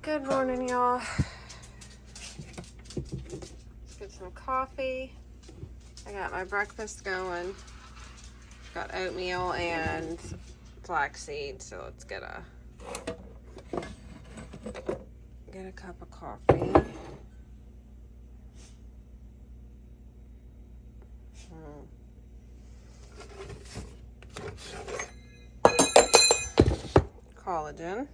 Good morning, y'all. Let's get some coffee. I got my breakfast going. Got oatmeal and flaxseed, so let's get a cup of coffee. Collagen.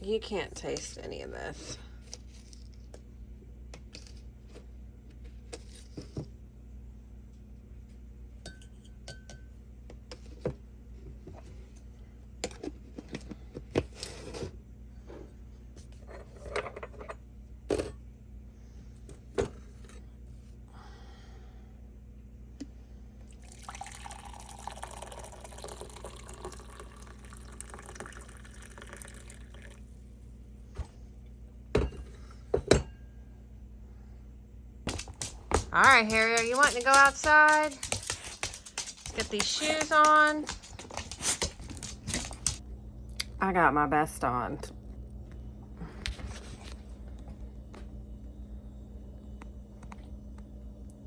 You can't taste any of this. All right, Harry, are you wanting to go outside? Let's get these shoes on. I got my best on.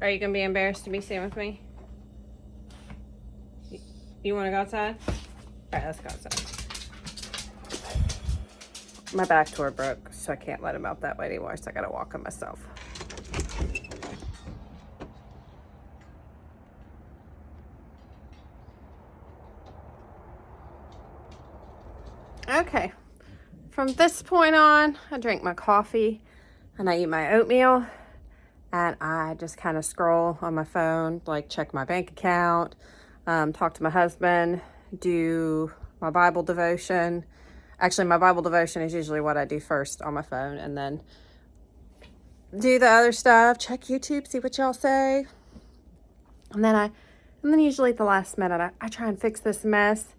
Are you gonna be embarrassed to be seen with me? You wanna go outside? All right, let's go outside. My back door broke, so I can't let him out that way anymore, so I gotta walk him myself. Okay, from this point on, I drink my coffee and I eat my oatmeal and I just kind of scroll on my phone, like check my bank account, talk to my husband, do my Bible devotion. Actually, my Bible devotion is usually what I do first on my phone, and then do the other stuff, check YouTube, see what y'all say. And then usually at the last minute, I try and fix this mess.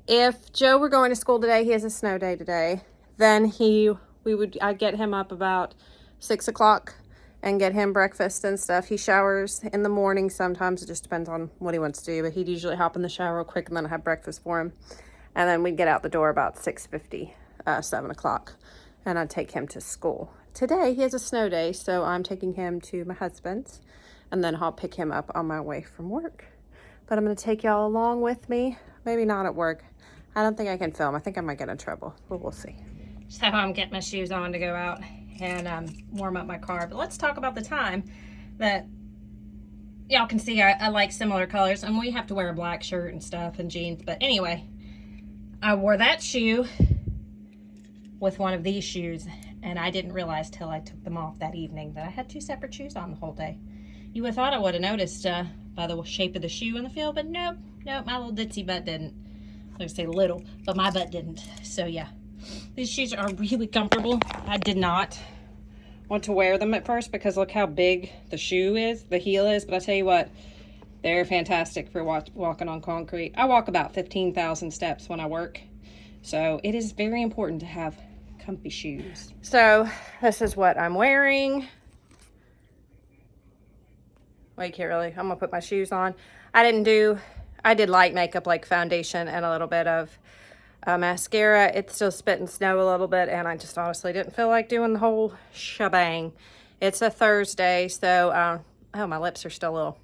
If Joe were going to school today, he has a snow day today, then I'd get him up about 6 o'clock and get him breakfast and stuff. He showers in the morning sometimes. It just depends on what he wants to do, but he'd usually hop in the shower real quick and then I'd have breakfast for him. And then we'd get out the door about 6:50, 7 o'clock, and I'd take him to school. Today, he has a snow day, so I'm taking him to my husband's, and then I'll pick him up on my way from work. But I'm going to take y'all along with me. Maybe not at work. I don't think I can film. I think I might get in trouble, but we'll see. So I'm getting my shoes on to go out and warm up my car. But let's talk about the time that y'all can see I like similar colors. And we have to wear a black shirt and stuff and jeans. But anyway, I wore that shoe with one of these shoes. And I didn't realize till I took them off that evening that I had two separate shoes on the whole day. You would have thought I would have noticed by the shape of the shoe in the field, but nope, my little ditzy butt didn't. I was gonna say little, but my butt didn't. So yeah, these shoes are really comfortable. I did not want to wear them at first because look how big the shoe is, the heel is, but I tell you what, they're fantastic for walking on concrete. I walk about 15,000 steps when I work, so it is very important to have comfy shoes. So this is what I'm wearing. Wait, can't really. I'm gonna put my shoes on. I did light makeup, like foundation and a little bit of mascara. It's still spitting snow a little bit, and I just honestly didn't feel like doing the whole shebang. It's a Thursday, so oh, my lips are still a little.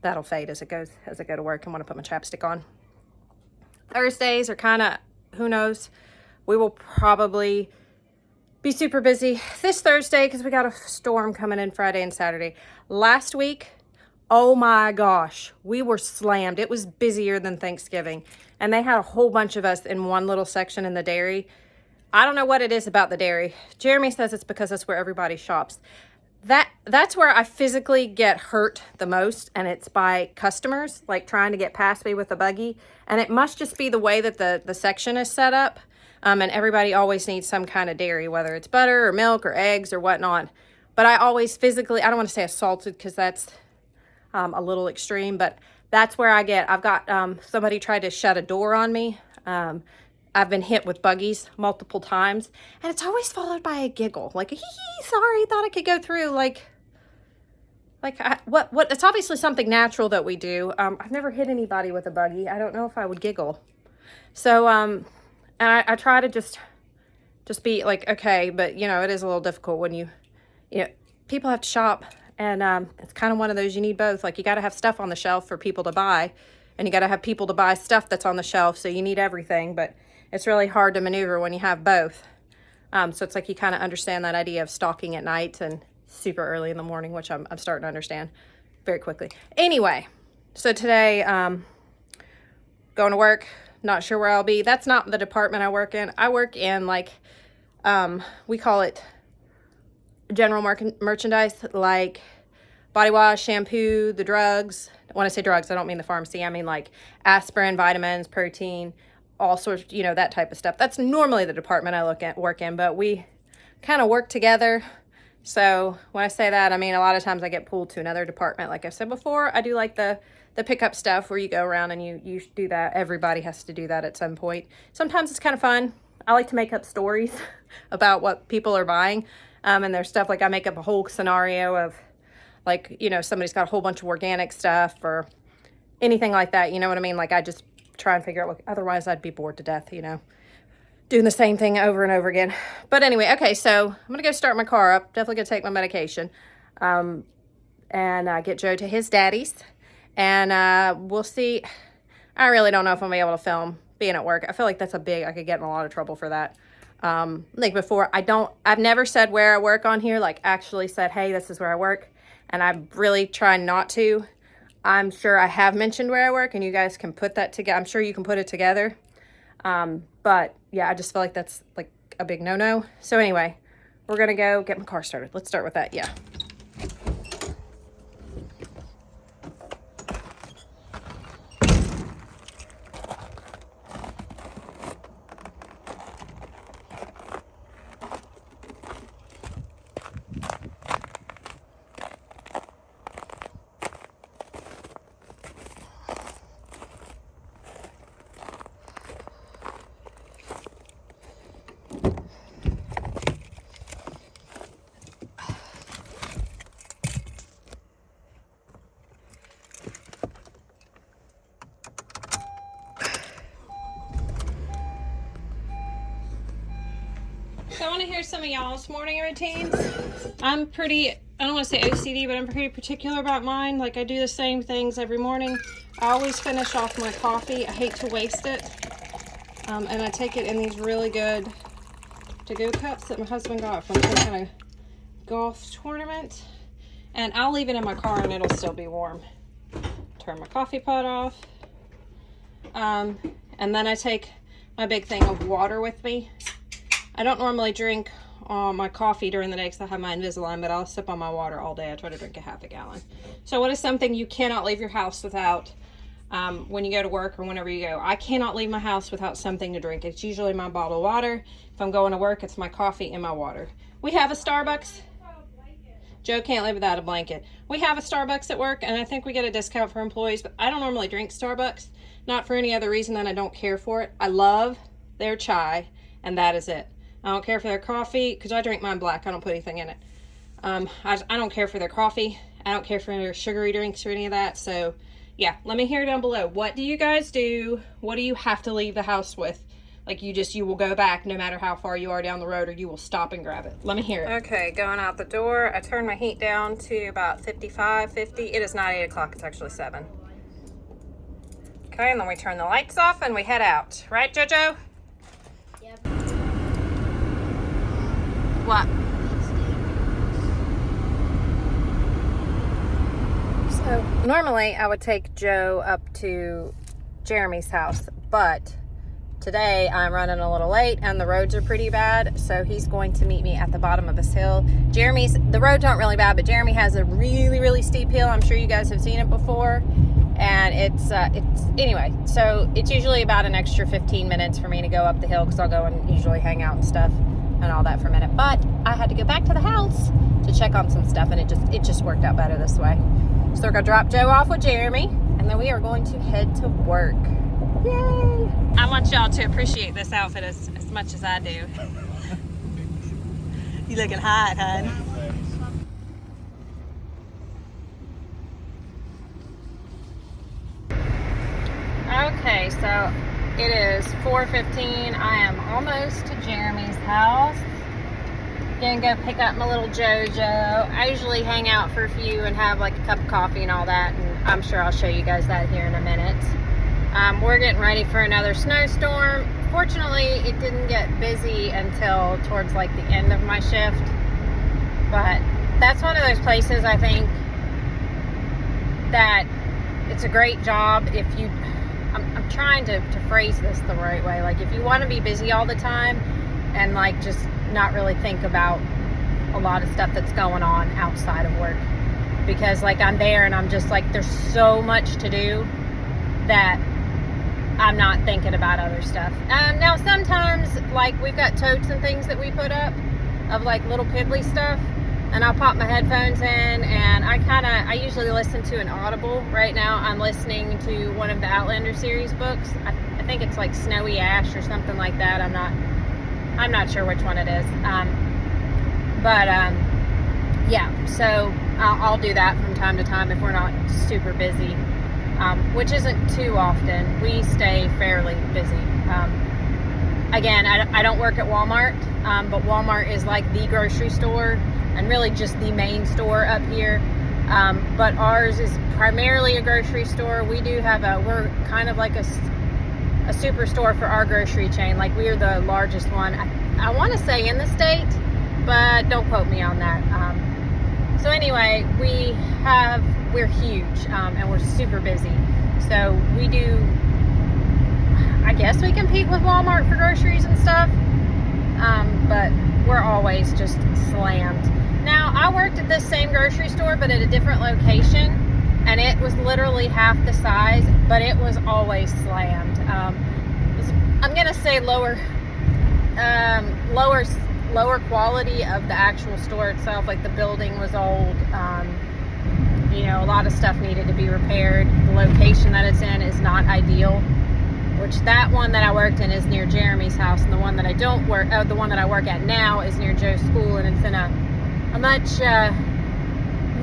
That'll fade as I go to work. I want to put my chapstick on. Thursdays are kind of, who knows. We will probably be super busy this Thursday because we got a storm coming in Friday and Saturday. Last week, oh my gosh, we were slammed. It was busier than Thanksgiving. And they had a whole bunch of us in one little section in the dairy. I don't know what it is about the dairy. Jeremy says it's because that's where everybody shops. that's where I physically get hurt the most, and it's by customers like trying to get past me with a buggy. And it must just be the way that the section is set up. And everybody always needs some kind of dairy, whether it's butter or milk or eggs or whatnot. But I always physically, I don't want to say assaulted because that's a little extreme, but that's where I've got somebody tried to shut a door on me. I've been hit with buggies multiple times, and it's always followed by a giggle, like a hee hee, sorry, thought I could go through. What? It's obviously something natural that we do. I've never hit anybody with a buggy. I don't know if I would giggle. So, and I try to just be like, okay, but you know, it is a little difficult when you know, people have to shop, and it's kind of one of those, you need both. Like, you got to have stuff on the shelf for people to buy, and you got to have people to buy stuff that's on the shelf, so you need everything. But it's really hard to maneuver when you have both. So it's like you kind of understand that idea of stalking at night and super early in the morning, which I'm starting to understand very quickly. Anyway, so today, going to work, not sure where I'll be. That's not the department I work in. I work in, like, we call it general merchandise, like body wash, shampoo, the drugs. When I say drugs, I don't mean the pharmacy. I mean like aspirin, vitamins, protein, all sorts, you know, that type of stuff. That's normally the department I work in, but we kind of work together. So when I say that, I mean, a lot of times I get pulled to another department. Like I said before, I do like the pickup stuff where you go around and you do that. Everybody has to do that at some point. Sometimes it's kind of fun. I like to make up stories about what people are buying. And there's stuff like I make up a whole scenario of, like, you know, somebody's got a whole bunch of organic stuff or anything like that. You know what I mean? Like, I just try and figure out what, otherwise I'd be bored to death, you know, doing the same thing over and over again. But anyway, okay, so I'm going to go start my car up. Definitely going to take my medication and get Joe to his daddy's. And we'll see. I really don't know if I'm going to be able to film being at work. I feel like that's I could get in a lot of trouble for that. Like before, I've never said where I work on here, like actually said, hey, this is where I work. And I'm really trying not to. I'm sure I have mentioned where I work, and you guys can put that together. I'm sure you can put it together. But yeah, I just feel like that's like a big no-no. So anyway, we're going to go get my car started. Let's start with that. Yeah. So I want to hear some of y'all's morning routines. I don't want to say OCD, but I'm pretty particular about mine. Like, I do the same things every morning. I always finish off my coffee. I hate to waste it. And I take it in these really good to-go cups that my husband got from some kind of golf tournament. And I'll leave it in my car and it'll still be warm. Turn my coffee pot off. And then I take my big thing of water with me. I don't normally drink my coffee during the day because I have my Invisalign, but I'll sip on my water all day. I try to drink a half a gallon. So what is something you cannot leave your house without when you go to work or whenever you go? I cannot leave my house without something to drink. It's usually my bottled water. If I'm going to work, it's my coffee and my water. We have a Starbucks. Joe can't live without a blanket. We have a Starbucks at work, and I think we get a discount for employees, but I don't normally drink Starbucks. Not for any other reason than I don't care for it. I love their chai, and that is it. I don't care for their coffee, because I drink mine black. I don't put anything in it. I don't care for their coffee. I don't care for their sugary drinks or any of that. So, yeah, let me hear down below. What do you guys do? What do you have to leave the house with? Like, you will go back no matter how far you are down the road, or you will stop and grab it. Let me hear it. Okay, going out the door. I turned my heat down to about 55, 50. It is not 8 o'clock. It's actually 7. Okay, and then we turn the lights off and we head out. Right, JoJo? Yep. What? So normally I would take Joe up to Jeremy's house, but today I'm running a little late and the roads are pretty bad, so he's going to meet me at the bottom of this hill. The roads aren't really bad, but Jeremy has a really steep hill. I'm sure you guys have seen it before, and it's anyway, so it's usually about an extra 15 minutes for me to go up the hill, because I'll go and usually hang out and stuff and all that for a minute. But I had to go back to the house to check on some stuff, and it just worked out better this way. So we're gonna drop Joe off with Jeremy, and then we are going to head to work. Yay! I want y'all to appreciate this outfit as much as I do. You looking hot, hon? Okay, so it is 4:15. I am almost to Jeremy's house. Gonna go pick up my little JoJo. I usually hang out for a few and have like a cup of coffee and all that, and I'm sure I'll show you guys that here in a minute. We're getting ready for another snowstorm. Fortunately, it didn't get busy until towards like the end of my shift, but that's one of those places I think that it's a great job if you, I'm trying to phrase this the right way, like if you want to be busy all the time and like just not really think about a lot of stuff that's going on outside of work, because like I'm there and I'm just like, there's so much to do that I'm not thinking about other stuff. Now sometimes like we've got totes and things that we put up of like little piddly stuff, and I'll pop my headphones in and I usually listen to an Audible. Right now I'm listening to one of the Outlander series books. I think it's like Snowy Ash or something like that. I'm not sure which one it is. Yeah, so I'll do that from time to time if we're not super busy, which isn't too often. We stay fairly busy. Again, I don't work at Walmart, but Walmart is like the grocery store and really just the main store up here. But ours is primarily a grocery store. We do have we're kind of like a superstore for our grocery chain. Like we're the largest one, I want to say in the state, but don't quote me on that. So anyway, we're huge, and we're super busy. So we do, I guess we compete with Walmart for groceries and stuff, but we're always just slammed. Now, I worked at this same grocery store, but at a different location, and it was literally half the size, but it was always slammed. I'm gonna say lower quality of the actual store itself. Like the building was old. A lot of stuff needed to be repaired. The location that it's in is not ideal. Which that one that I worked in is near Jeremy's house, and the one that the one that I work at now is near Joe's school, and it's in a much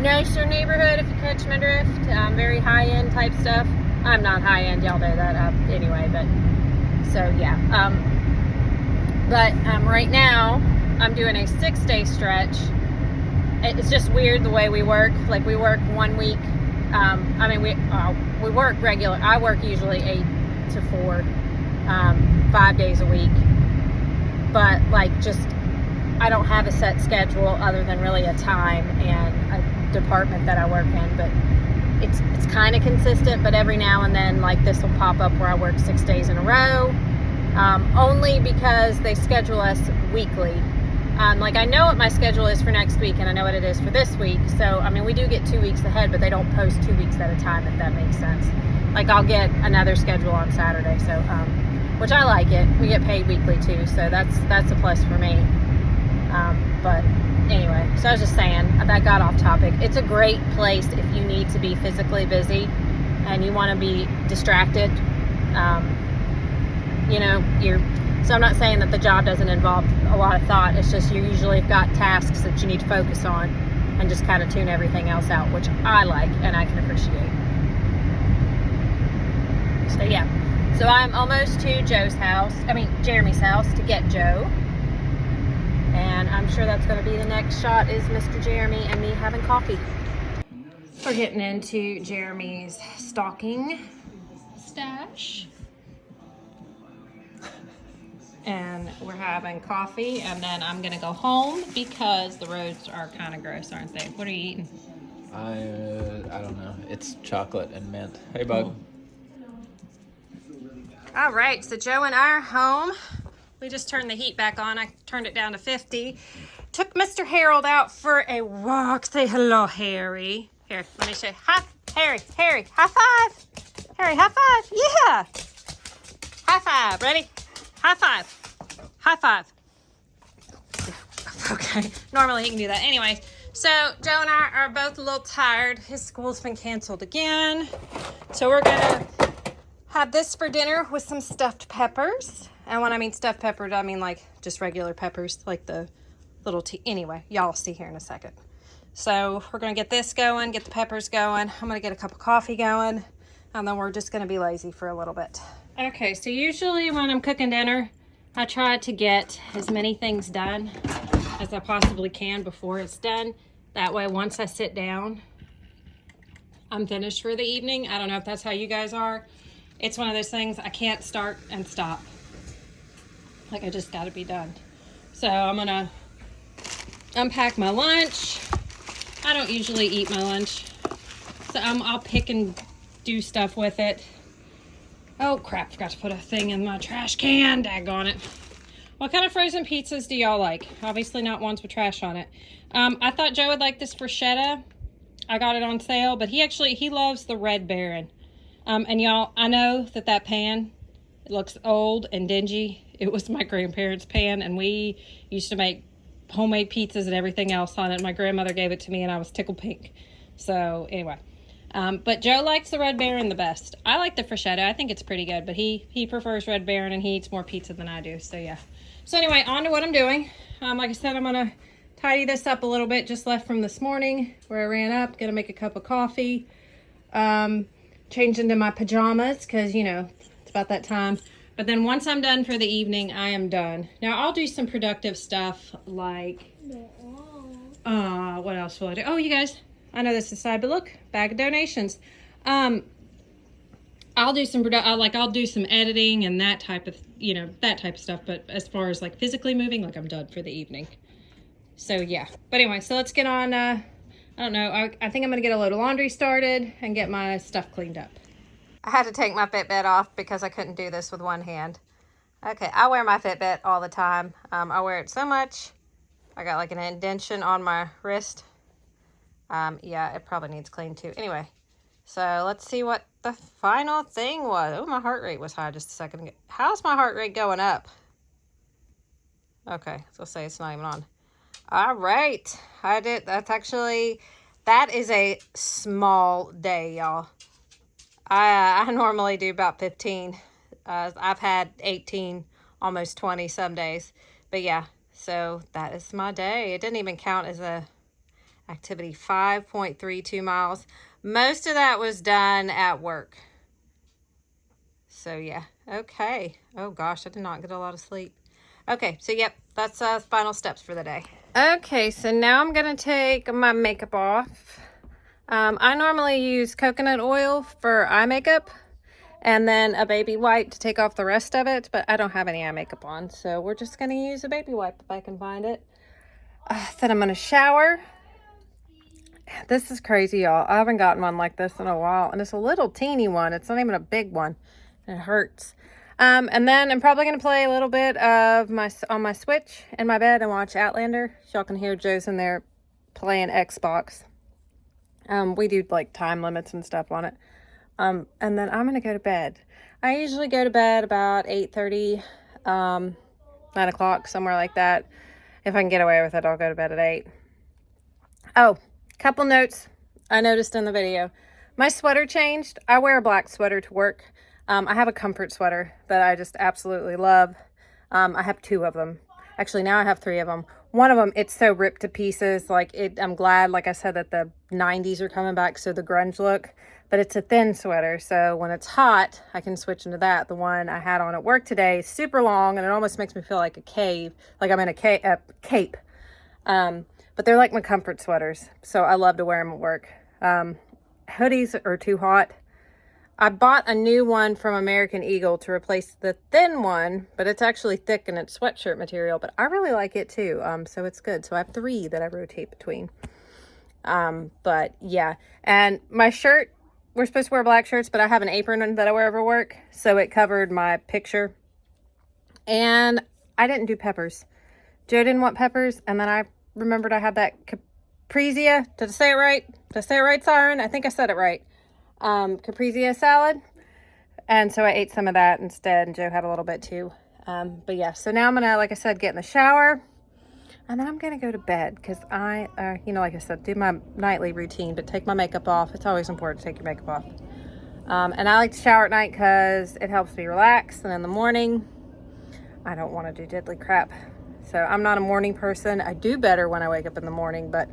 nicer neighborhood, if you catch my drift. Very high-end type stuff. I'm not high-end, y'all know that anyway, but so yeah. But right now I'm doing a 6-day stretch. It's just weird the way we work. Like we work 1 week. We work regular. I work usually 8 to 4, 5 days a week. But like I don't have a set schedule other than really a time and a department that I work in. But it's kind of consistent. But every now and then, like this will pop up where I work 6 days in a row. Only because they schedule us weekly. Like I know what my schedule is for next week, and I know what it is for this week. So, we do get 2 weeks ahead, but they don't post 2 weeks at a time, if that makes sense. Like I'll get another schedule on Saturday, so, which I like it. We get paid weekly too, so that's a plus for me. But anyway, so I was just saying, that got off topic. It's a great place if you need to be physically busy and you want to be distracted. So I'm not saying that the job doesn't involve a lot of thought. It's just you usually have got tasks that you need to focus on and just kind of tune everything else out, which I like and I can appreciate. So yeah, so I'm almost to Jeremy's house to get Joe. And I'm sure that's going to be the next shot is Mr. Jeremy and me having coffee. We're getting into Jeremy's stocking stash. And we're having coffee, and then I'm gonna go home because the roads are kind of gross, aren't they? What are you eating? I don't know. It's chocolate and mint. Hey, bug. All right, so Joe and I are home. We just turned the heat back on. I turned it down to 50. Took Mr. Harold out for a walk. Say hello, Harry. Here, let me show you. Hi, Harry, high five. Harry, high five. Yeah. High five. Ready? High five. High five. Okay, normally he can do that. Anyways, so Joe and I are both a little tired. His school's been canceled again. So we're gonna have this for dinner with some stuffed peppers. And when I mean stuffed peppers, I mean like just regular peppers, like the little anyway, y'all see here in a second. So we're gonna get this going, get the peppers going. I'm gonna get a cup of coffee going, and then we're just gonna be lazy for a little bit. Okay, so usually when I'm cooking dinner, I try to get as many things done as I possibly can before it's done. That way, once I sit down, I'm finished for the evening. I don't know if that's how you guys are. It's one of those things I can't start and stop. Like, I just got to be done. So I'm gonna unpack my lunch. I don't usually eat my lunch, so I'll pick and do stuff with it. Oh crap, forgot to put a thing in my trash can. Daggone it. What kind of frozen pizzas do y'all like? Obviously not ones with trash on it. I thought Joe would like this bruschetta. I got it on sale, but he loves the Red Baron. And y'all, I know that pan, it looks old and dingy. It was my grandparents' pan, and we used to make homemade pizzas and everything else on it. My grandmother gave it to me, and I was tickled pink. So anyway, but Joe likes the Red Baron the best. I like the bruschetta. I think it's pretty good, but he prefers Red Baron, and he eats more pizza than I do. So yeah. So anyway, on to what I'm doing. Like I said, I'm gonna tidy this up a little bit, just left from this morning where I ran up. Gonna make a cup of coffee. Change into my pajamas because, you know, it's about that time. But then once I'm done for the evening, I am done. Now I'll do some productive stuff like, what else will I do? Oh, you guys, I know this is side, but look, bag of donations. I'll do some I'll do some editing and that type of stuff. But as far as like physically moving, like I'm done for the evening. So yeah. But anyway, so let's get on. I don't know. I think I'm gonna get a load of laundry started and get my stuff cleaned up. I had to take my Fitbit off because I couldn't do this with one hand. Okay, I wear my Fitbit all the time. I wear it so much. I got like an indentation on my wrist. Yeah, it probably needs cleaned too. Anyway, so let's see what the final thing was. Oh, my heart rate was high just a second ago. How's my heart rate going up? Okay, so say it's not even on. All right, I did. That is a small day, y'all. I normally do about 15. I've had 18, almost 20 some days. But yeah, so that is my day. It didn't even count as a activity. 5.32 miles. Most of that was done at work. So yeah, okay. Oh gosh, I did not get a lot of sleep. Okay, so yep, that's final steps for the day. Okay, so now I'm gonna take my makeup off. I normally use coconut oil for eye makeup and then a baby wipe to take off the rest of it, but I don't have any eye makeup on, so we're just gonna use a baby wipe if I can find it. Then I'm gonna shower. This is crazy, y'all. I haven't gotten one like this in a while, and it's a little teeny one. It's not even a big one, and it hurts. And then I'm probably gonna play a little bit of on my Switch in my bed and watch Outlander. So y'all can hear Joe's in there playing Xbox. We do like time limits and stuff on it. And then I'm gonna go to bed. I usually go to bed about 8:30, 9 o'clock, somewhere like that. If I can get away with it, I'll go to bed at 8. Oh, couple notes I noticed in the video. My sweater changed. I wear a black sweater to work. I have a comfort sweater that I just absolutely love. I have 2 of them. Actually, now I have 3 of them. One of them, it's so ripped to pieces. I'm glad, like I said, that the 90s are coming back, so the grunge look. But it's a thin sweater, so when it's hot, I can switch into that. The one I had on at work today is super long, and it almost makes me feel like a cave, like I'm in a cape. But they're like my comfort sweaters, so I love to wear them at work. Hoodies are too hot. I bought a new one from American Eagle to replace the thin one, but it's actually thick and it's sweatshirt material, but I really like it too. So it's good. So I have 3 that I rotate between. But yeah, and my shirt we're supposed to wear black shirts, but I have an apron that I wear over work, so it covered my picture. And I didn't do peppers. Joe didn't want peppers, and then I remembered I had that caprese. Did I say it right? Did I say it right, Siren? I think I said it right. Caprese salad. And so I ate some of that instead, and Joe had a little bit too. But yeah, so now I'm gonna, like I said, get in the shower, and then I'm gonna go to bed because I, you know, like I said, do my nightly routine, but take my makeup off. It's always important to take your makeup off. And I like to shower at night because it helps me relax, and in the morning, I don't want to do diddly crap. So I'm not a morning person. I do better when I wake up in the morning, but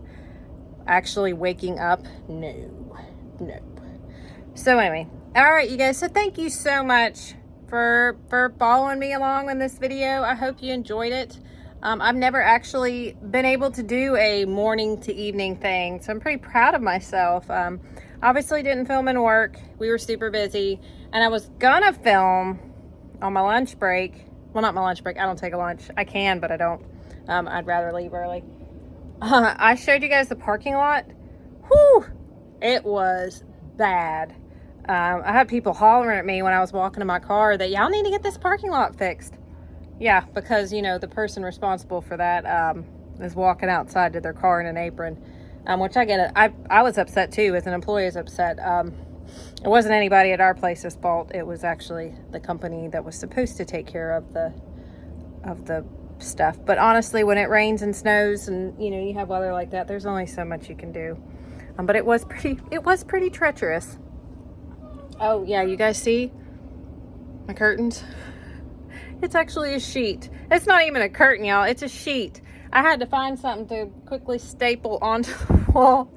actually waking up, no. So anyway, all right, you guys. So thank you so much for following me along in this video. I hope you enjoyed it. I've never actually been able to do a morning to evening thing, so I'm pretty proud of myself. Obviously didn't film in work. We were super busy, and I was gonna film on my lunch break. Well, not my lunch break. I don't take a lunch. I can, but I don't. I'd rather leave early. I showed you guys the parking lot. Whew! It was bad. I had people hollering at me when I was walking to my car that y'all need to get this parking lot fixed. Yeah, because, you know, the person responsible for that is walking outside to their car in an apron, which I get it. I was upset too, as an employee is upset. It wasn't anybody at our place's fault. It was actually the company that was supposed to take care of the stuff. But honestly, when it rains and snows and, you know, you have weather like that, there's only so much you can do. But it was pretty treacherous. Oh yeah, you guys see my curtains? It's actually a sheet. It's not even a curtain, y'all. It's a sheet. I had to find something to quickly staple onto the wall.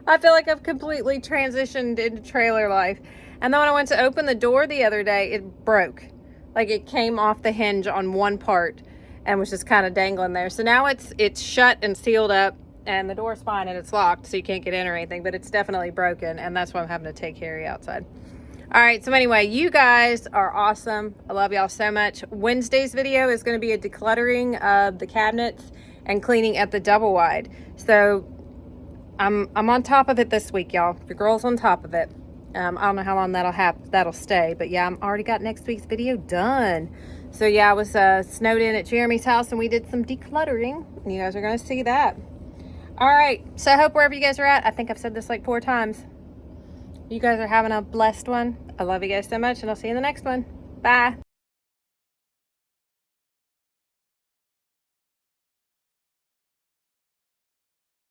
I feel like I've completely transitioned into trailer life. And then when I went to open the door the other day, it broke. Like it came off the hinge on one part and was just kind of dangling there. So now it's shut and sealed up, and the door's fine and it's locked, so you can't get in or anything, but it's definitely broken, and that's why I'm having to take Harry outside. All right, so anyway, you guys are awesome. I love y'all so much. Wednesday's video is going to be a decluttering of the cabinets and cleaning at the double wide. So I'm on top of it this week, y'all. Your girl's on top of it. I don't know how long that'll stay, but yeah, I'm already got next week's video done. So yeah, I was snowed in at Jeremy's house, and we did some decluttering, and you guys are going to see that. All right, so I hope wherever you guys are at, I think I've said this like 4 times, you guys are having a blessed one. I love you guys so much, and I'll see you in the next one. Bye.